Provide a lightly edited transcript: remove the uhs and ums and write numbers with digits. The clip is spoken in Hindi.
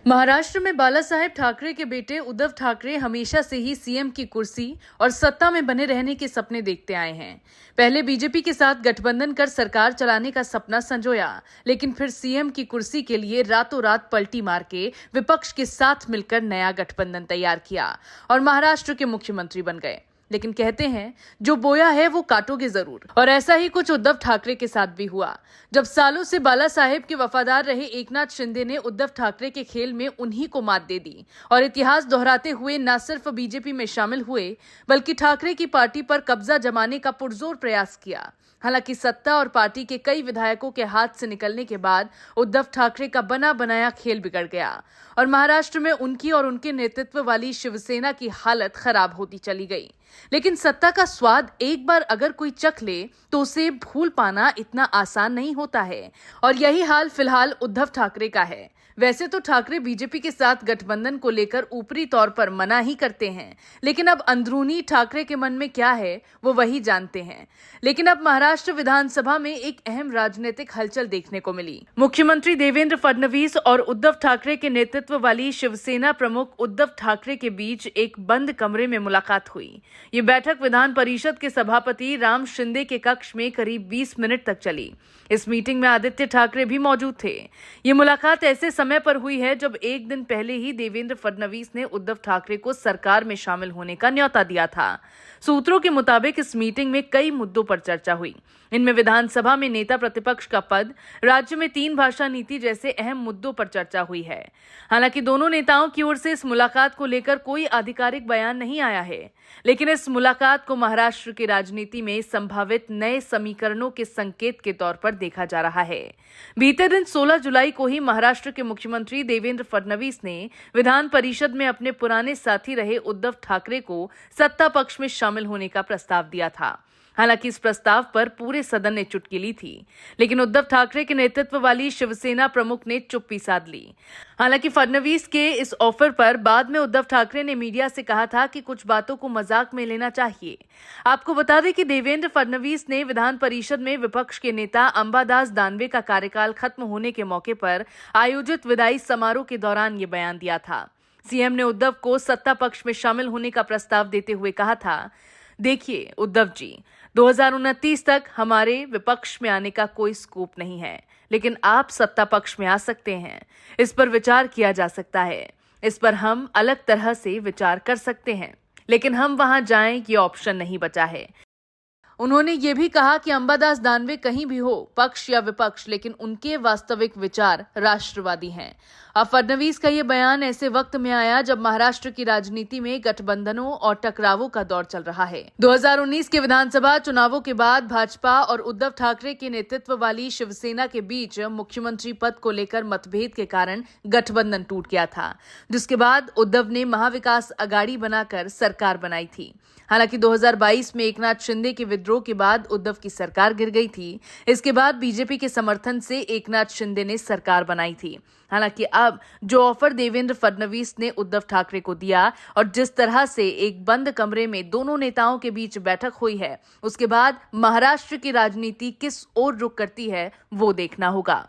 महाराष्ट्र में बाला साहेब ठाकरे के बेटे उद्धव ठाकरे हमेशा से ही सीएम की कुर्सी और सत्ता में बने रहने के सपने देखते आए हैं। पहले बीजेपी के साथ गठबंधन कर सरकार चलाने का सपना संजोया, लेकिन फिर सीएम की कुर्सी के लिए रातों रात पलटी मार के विपक्ष के साथ मिलकर नया गठबंधन तैयार किया और महाराष्ट्र के मुख्यमंत्री बन गए। लेकिन कहते हैं जो बोया है वो काटोगे जरूर, और ऐसा ही कुछ उद्धव ठाकरे के साथ भी हुआ। जब सालों से बाला साहेब के वफादार रहे एकनाथ शिंदे ने उद्धव ठाकरे के खेल में उन्हीं को मात दे दी और इतिहास दोहराते हुए न सिर्फ बीजेपी में शामिल हुए बल्कि ठाकरे की पार्टी पर कब्जा जमाने का पुरजोर प्रयास किया। हालांकि सत्ता और पार्टी के कई विधायकों के हाथ से निकलने के बाद उद्धव ठाकरे का बना बनाया खेल बिगड़ गया और महाराष्ट्र में उनकी और उनके नेतृत्व वाली शिवसेना की हालत खराब होती चली गई। लेकिन सत्ता का स्वाद एक बार अगर कोई चख ले तो उसे भूल पाना इतना आसान नहीं होता है, और यही हाल फिलहाल उद्धव ठाकरे का है। वैसे तो ठाकरे बीजेपी के साथ गठबंधन को लेकर ऊपरी तौर पर मना ही करते हैं, लेकिन अब अंदरूनी ठाकरे के मन में क्या है वो वही जानते हैं। लेकिन अब महाराष्ट्र विधानसभा में एक अहम राजनीतिक हलचल देखने को मिली। मुख्यमंत्री देवेंद्र फडणवीस और उद्धव ठाकरे के नेतृत्व वाली शिवसेना प्रमुख उद्धव ठाकरे के बीच एक बंद कमरे में मुलाकात हुई। ये बैठक विधान परिषद के सभापति राम शिंदे के कक्ष में करीब 20 मिनट तक चली। इस मीटिंग में आदित्य ठाकरे भी मौजूद थे। ये मुलाकात ऐसे समय पर हुई है जब एक दिन पहले ही देवेंद्र फडणवीस ने उद्धव ठाकरे को सरकार में शामिल होने का न्योता दिया था। सूत्रों के मुताबिक इस मीटिंग में कई मुद्दों पर चर्चा हुई। इनमें विधानसभा में नेता प्रतिपक्ष का पद, राज्य में 3 भाषा नीति जैसे अहम मुद्दों पर चर्चा हुई है। हालांकि दोनों नेताओं की ओर से इस मुलाकात को लेकर कोई आधिकारिक बयान नहीं आया है, लेकिन इस मुलाकात को महाराष्ट्र की राजनीति में संभावित नए समीकरणों के संकेत के तौर पर देखा जा रहा है। बीते दिन 16 जुलाई को ही महाराष्ट्र के मुख्यमंत्री देवेंद्र फडणवीस ने विधान परिषद में अपने पुराने साथी रहे उद्धव ठाकरे को सत्ता पक्ष में शामिल होने का प्रस्ताव दिया था। हालांकि इस प्रस्ताव पर पूरे सदन ने चुटकी ली थी, लेकिन उद्धव ठाकरे के नेतृत्व वाली शिवसेना प्रमुख ने चुप्पी साध ली। हालांकि फडणवीस के इस ऑफर पर बाद में उद्धव ठाकरे ने मीडिया से कहा था कि कुछ बातों को मजाक में लेना चाहिए। आपको बता दें कि देवेंद्र फडणवीस ने विधान परिषद में विपक्ष के नेता अंबादास दानवे का कार्यकाल खत्म होने के मौके पर आयोजित विदाई समारोह के दौरान ये बयान दिया था। सीएम ने उद्धव को सत्ता पक्ष में शामिल होने का प्रस्ताव देते हुए कहा था, देखिए उद्धव जी, 2029 तक हमारे विपक्ष में आने का कोई स्कोप नहीं है, लेकिन आप सत्ता पक्ष में आ सकते हैं। इस पर विचार किया जा सकता है। इस पर हम अलग तरह से विचार कर सकते हैं, लेकिन हम वहां जाएं ये ऑप्शन नहीं बचा है। उन्होंने ये भी कहा कि अंबादास दानवे कहीं भी हो, पक्ष या विपक्ष, लेकिन उनके वास्तविक विचार राष्ट्रवादी हैं। अब फडणवीस का ये बयान ऐसे वक्त में आया जब महाराष्ट्र की राजनीति में गठबंधनों और टकरावों का दौर चल रहा है। 2019 के विधानसभा चुनावों के बाद भाजपा और उद्धव ठाकरे के नेतृत्व वाली शिवसेना के बीच मुख्यमंत्री पद को लेकर मतभेद के कारण गठबंधन टूट गया था, जिसके बाद उद्धव ने महाविकास अघाड़ी बनाकर सरकार बनाई थी। हालांकि 2022 में एकनाथ शिंदे के विद्रोह के बाद उद्धव की सरकार गिर गई थी। इसके बाद बीजेपी के समर्थन से एकनाथ शिंदे ने सरकार बनाई थी। हालांकि अब जो ऑफर देवेंद्र फडणवीस ने उद्धव ठाकरे को दिया और जिस तरह से एक बंद कमरे में दोनों नेताओं के बीच बैठक हुई है, उसके बाद महाराष्ट्र की राजनीति किस ओर रुख करती है वो देखना होगा।